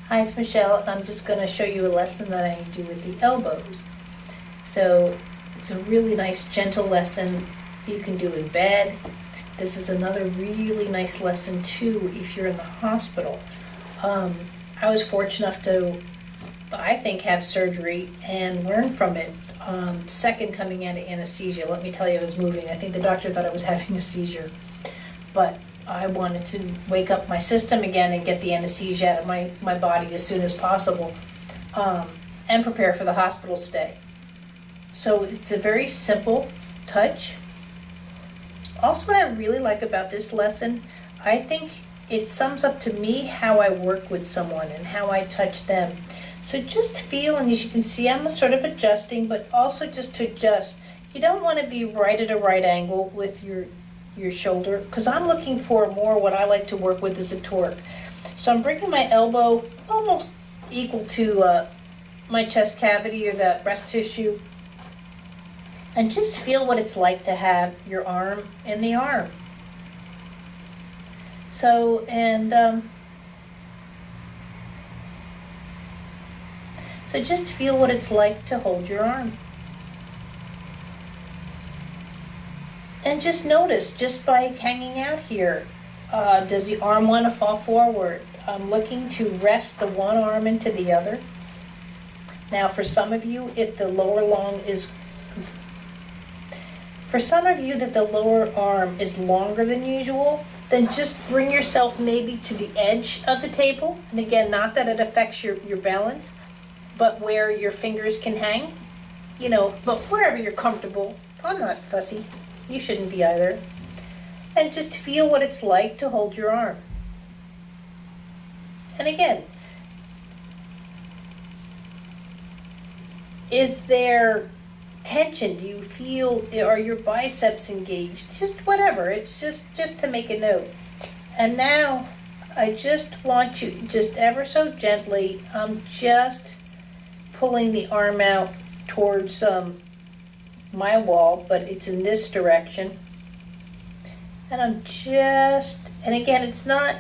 Hi, it's Michelle, and I'm just going to show you a lesson that I do with the elbows. So it's a really nice, gentle lesson you can do in bed. This is another really nice lesson too if you're in the hospital. I was fortunate enough to, I think, have surgery and learn from it. Second coming out of anesthesia, let me tell you, I was moving. I think the doctor thought I was having a seizure. But I wanted to wake up my system again and get the anesthesia out of my body as soon as possible, and prepare for the hospital stay. So it's a very simple touch. Also, what I really like about this lesson, I think it sums up to me how I work with someone and how I touch them. So just feel, and as you can see, I'm sort of adjusting, but also just to adjust. You don't want to be right at a right angle with your shoulder, because I'm looking for more what I like to work with is a torque. So I'm bringing my elbow almost equal to my chest cavity or the breast tissue, and just feel what it's like to have your arm in the arm. So, so just feel what it's like to hold your arm. And just notice, just by hanging out here, does the arm want to fall forward? I'm looking to rest the one arm into the other. Now, for some of you, if the lower arm is longer than usual, then just bring yourself maybe to the edge of the table. And again, not that it affects your balance, but where your fingers can hang, but wherever you're comfortable. I'm not fussy. You shouldn't be either. And just feel what it's like to hold your arm. And again, is there tension? Do you feel, are your biceps engaged? Just whatever, it's just to make a note. And now, I just want you, just ever so gently, I'm just pulling the arm out towards my wall, but it's in this direction. And and again, it's not,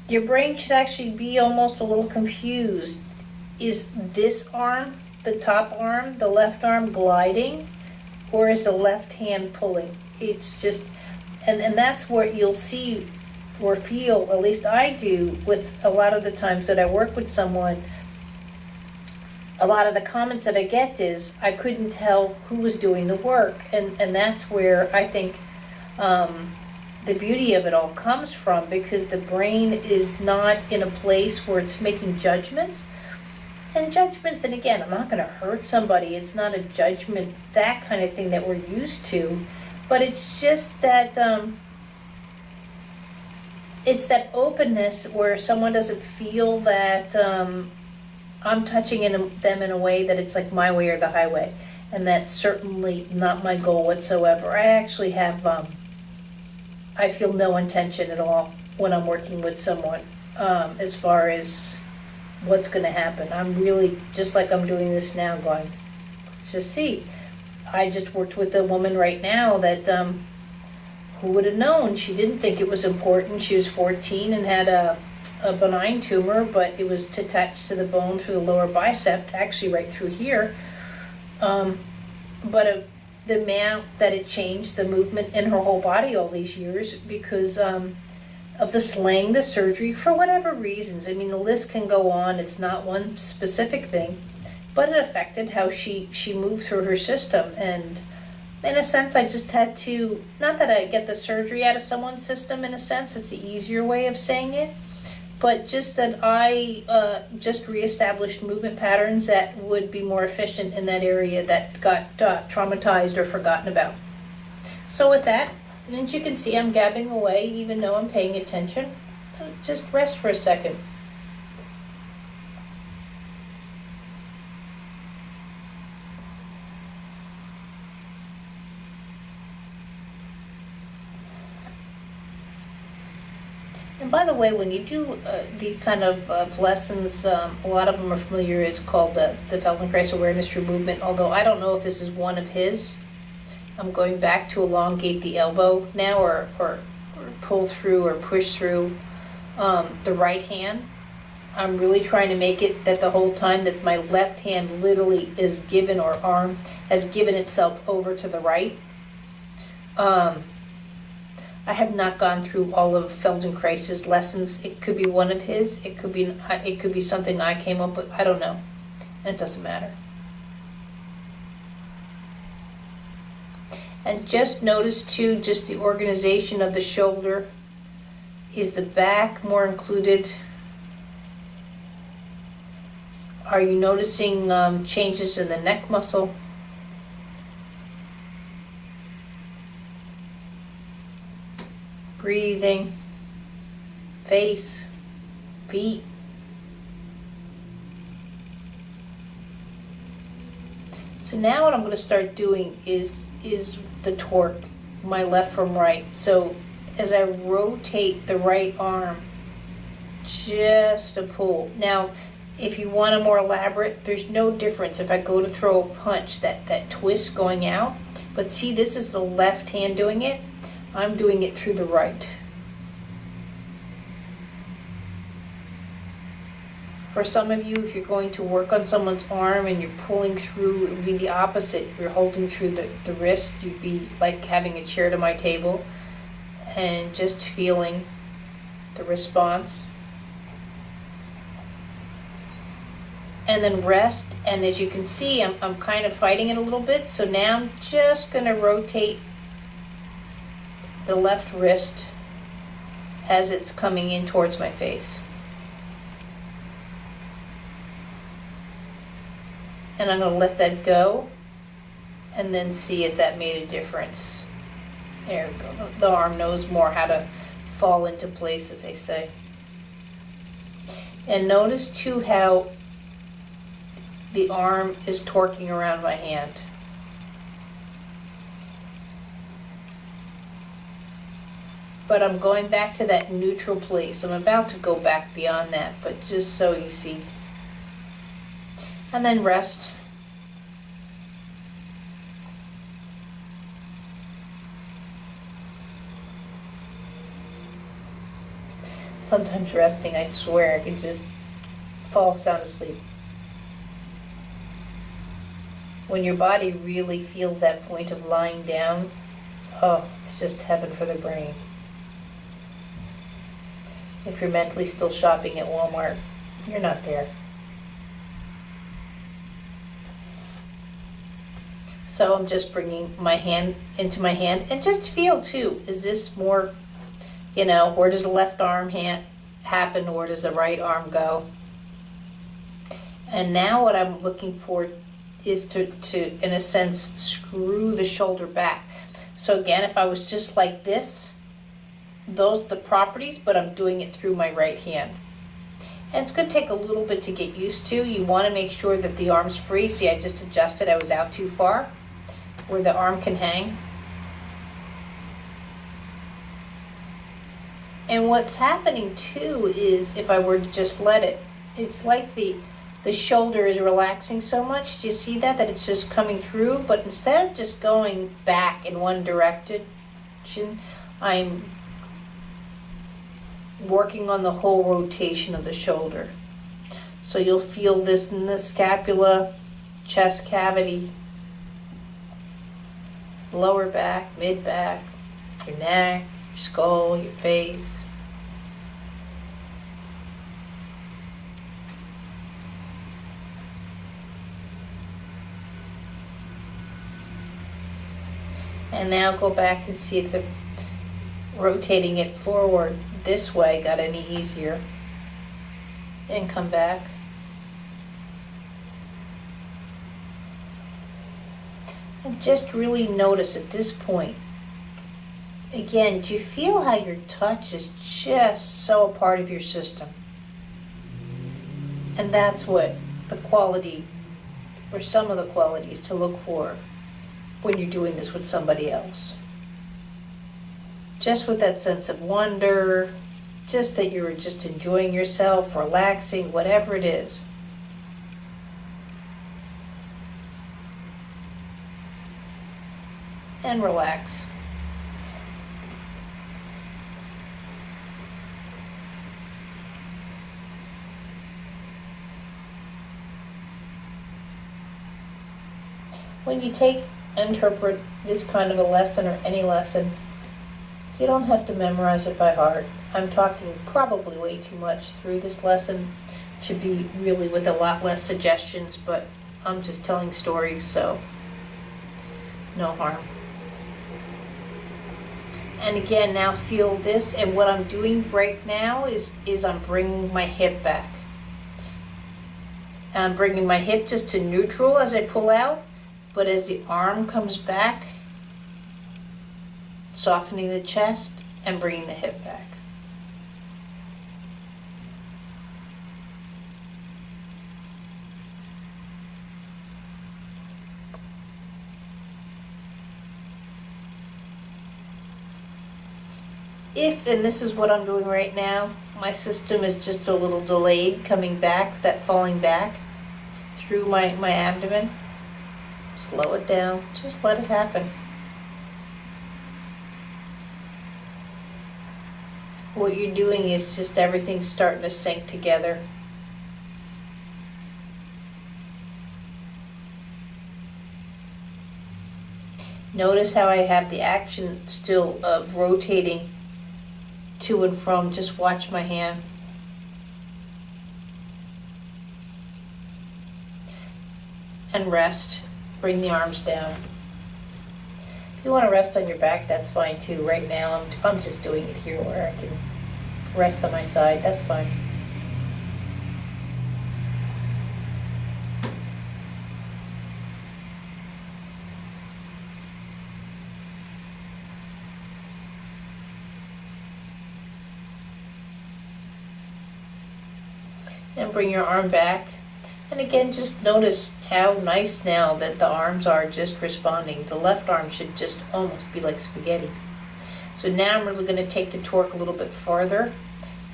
your brain should actually be almost a little confused. Is this arm, the top arm, the left arm gliding, or is the left hand pulling? It's just, and that's what you'll see or feel, at least I do, with a lot of the times that I work with someone. A lot of the comments that I get is, I couldn't tell who was doing the work, and that's where I think the beauty of it all comes from, because the brain is not in a place where it's making judgments. And again, I'm not going to hurt somebody, it's not a judgment, that kind of thing that we're used to, but it's just that, it's that openness where someone doesn't feel that I'm touching them in a way that it's like my way or the highway, and that's certainly not my goal whatsoever. I actually have, I feel no intention at all when I'm working with someone, as far as what's going to happen. I'm really, just like I'm doing this now, going, let's just see. I just worked with a woman right now that, who would have known? She didn't think it was important. She was 14 and had a benign tumor, but it was attached to the bone through the lower bicep, actually right through here. But the amount that it changed the movement in her whole body all these years, because of the sling, the surgery, for whatever reasons. I mean, the list can go on. It's not one specific thing, but it affected how she moved through her system. And in a sense, I just had to, not that I get the surgery out of someone's system, in a sense, it's the easier way of saying it, but just that I just reestablished movement patterns that would be more efficient in that area that got traumatized or forgotten about. So with that, as you can see, I'm gabbing away even though I'm paying attention. Just rest for a second. And by the way, when you do these kind of lessons, a lot of them are familiar. It's called the Feldenkrais Awareness Through Movement, although I don't know if this is one of his. I'm going back to elongate the elbow now, or pull through or push through the right hand. I'm really trying to make it that the whole time that my left hand literally is given, or arm has given itself over to the right. I have not gone through all of Feldenkrais's lessons. It could be one of his. It could be something I came up with. I don't know. And it doesn't matter. And just notice too, just the organization of the shoulder. Is the back more included? Are you noticing changes in the neck muscle? Breathing, face, feet. So now what I'm going to start doing is the torque, my left from right. So as I rotate the right arm, just a pull. Now, if you want a more elaborate, there's no difference if I go to throw a punch, that twist going out. But see, this is the left hand doing it. I'm doing it through the right. For some of you, if you're going to work on someone's arm and you're pulling through, it would be the opposite. If you're holding through the wrist, you'd be like having a chair to my table and just feeling the response. And then rest, and as you can see, I'm kind of fighting it a little bit, so now I'm just going to rotate the left wrist as it's coming in towards my face. And I'm going to let that go and then see if that made a difference. There we go. The arm knows more how to fall into place, as they say. And notice too how the arm is torquing around my hand. But I'm going back to that neutral place. I'm about to go back beyond that, but just so you see. And then rest. Sometimes resting, I swear, I can just fall sound asleep. When your body really feels that point of lying down, oh, it's just heaven for the brain. If you're mentally still shopping at Walmart, you're not there. So I'm just bringing my hand into my hand and just feel too, is this more, where does the left arm happen, where does the right arm go? And now what I'm looking for is to in a sense, screw the shoulder back. So again, if I was just like this, those are the properties, but I'm doing it through my right hand. And it's going to take a little bit to get used to. You want to make sure that the arm's free. See, I just adjusted, I was out too far, where the arm can hang. And what's happening too is, if I were to just let it, it's like the shoulder is relaxing so much. Do you see that it's just coming through? But instead of just going back in one direction, I'm working on the whole rotation of the shoulder. So you'll feel this in the scapula, chest cavity, lower back, mid back, your neck, your skull, your face. And now go back and see if the rotating it forward this way got any easier. And come back. And just really notice at this point, again, do you feel how your touch is just so a part of your system? And that's what the quality, or some of the qualities to look for when you're doing this with somebody else. Just with that sense of wonder, just that you're just enjoying yourself, relaxing, whatever it is. And relax. when you take and interpret this kind of a lesson or any lesson, you don't have to memorize it by heart. I'm talking probably way too much through this lesson. Should be really with a lot less suggestions, but I'm just telling stories, so no harm. And again, now feel this, and what I'm doing right now is I'm bringing my hip back. And I'm bringing my hip just to neutral as I pull out, but as the arm comes back, softening the chest and bringing the hip back. If, and this is what I'm doing right now, my system is just a little delayed coming back, that falling back through my abdomen, slow it down, just let it happen. What you're doing is just everything's starting to sink together. Notice how I have the action still of rotating to and from. Just watch my hand. And rest. Bring the arms down. If you want to rest on your back, that's fine too. Right now, I'm just doing it here where I can rest on my side. That's fine. And bring your arm back. And again, just notice how nice now that the arms are just responding. The left arm should just almost be like spaghetti. So now I'm really going to take the torque a little bit farther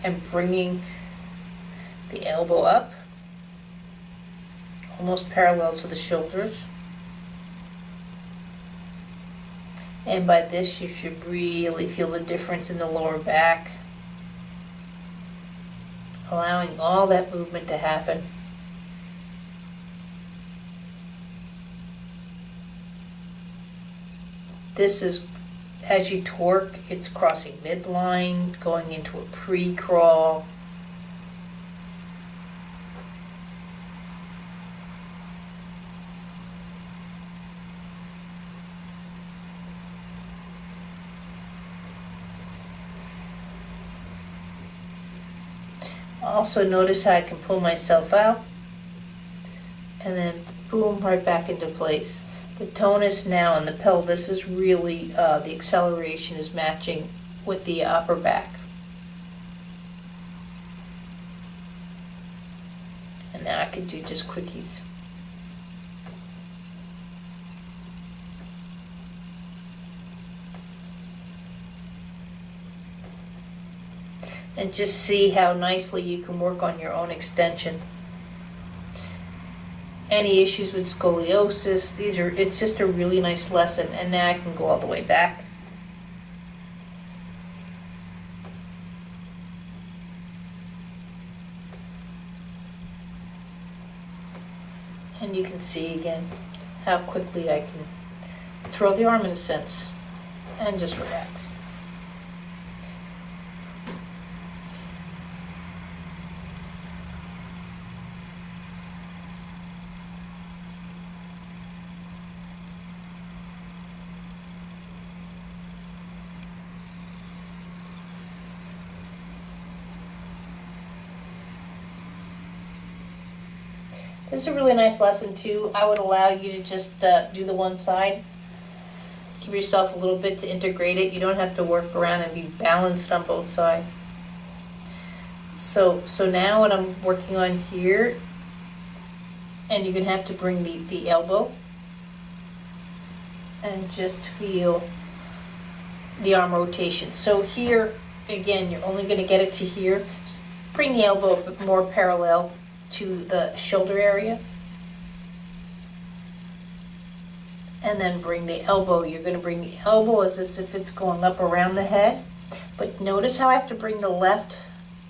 and bringing the elbow up, almost parallel to the shoulders. And by this, you should really feel the difference in the lower back, allowing all that movement to happen. This is, as you torque, it's crossing midline, going into a pre-crawl. Also notice how I can pull myself out and then boom, right back into place. The tonus now in the pelvis is really, the acceleration is matching with the upper back. And now I can do just quickies. And just see how nicely you can work on your own extension. Any issues with scoliosis, it's just a really nice lesson. And now I can go all the way back. And you can see again how quickly I can throw the arm in a sense and just relax. This is a really nice lesson too. I would allow you to just do the one side. Give yourself a little bit to integrate it. You don't have to work around and be balanced on both sides. So now what I'm working on here, and you're going to have to bring the elbow and just feel the arm rotation. So here, again, you're only going to get it to here. Bring the elbow a bit more parallel to the shoulder area. And then bring the elbow. You're going to bring the elbow as if it's going up around the head. But notice how I have to bring the left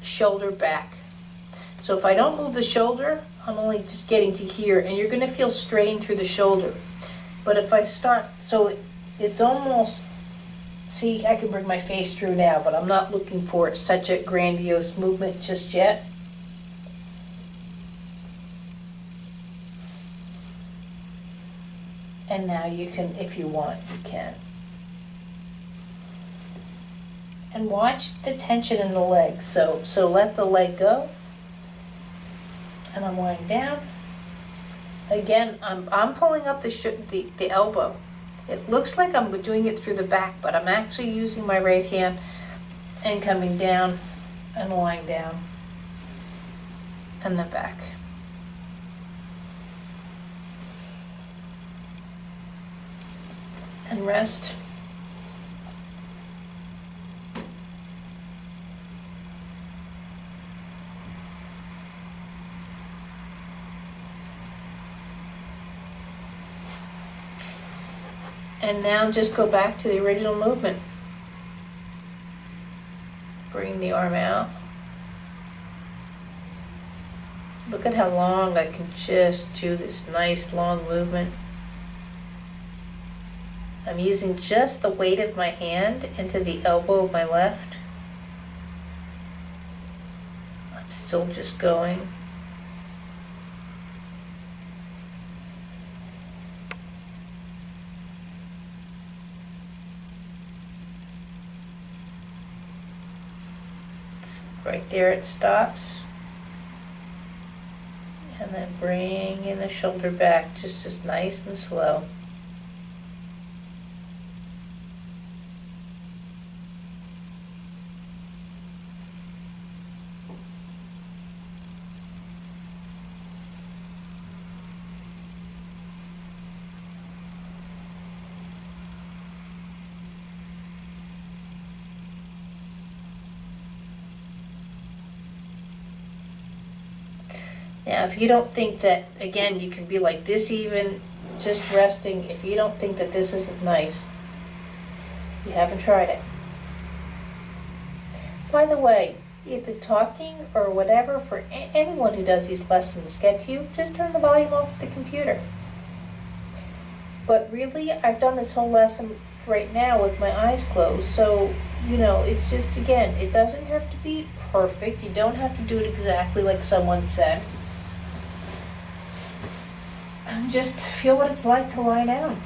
shoulder back. So if I don't move the shoulder, I'm only just getting to here, and you're going to feel strain through the shoulder. But if I start, so it's almost, see, I can bring my face through now, but I'm not looking for such a grandiose movement just yet. And now you can, if you want, you can. And watch the tension in the leg. So let the leg go. And I'm lying down. Again, I'm pulling up the elbow. It looks like I'm doing it through the back, but I'm actually using my right hand and coming down and lying down and the back. And rest. And now just go back to the original movement. Bring the arm out. Look at how long I can just do this nice long movement. I'm using just the weight of my hand into the elbow of my left. I'm still just going. Right there it stops. And then bring in the shoulder back, just as nice and slow. Now, if you don't think that, again, you can be like this even, just resting, if you don't think that this isn't nice, you haven't tried it. By the way, if the talking or whatever for anyone who does these lessons get to you, just turn the volume off the computer. But really, I've done this whole lesson right now with my eyes closed, so, you know, it's just, again, it doesn't have to be perfect. You don't have to do it exactly like someone said. And just feel what it's like to lie down.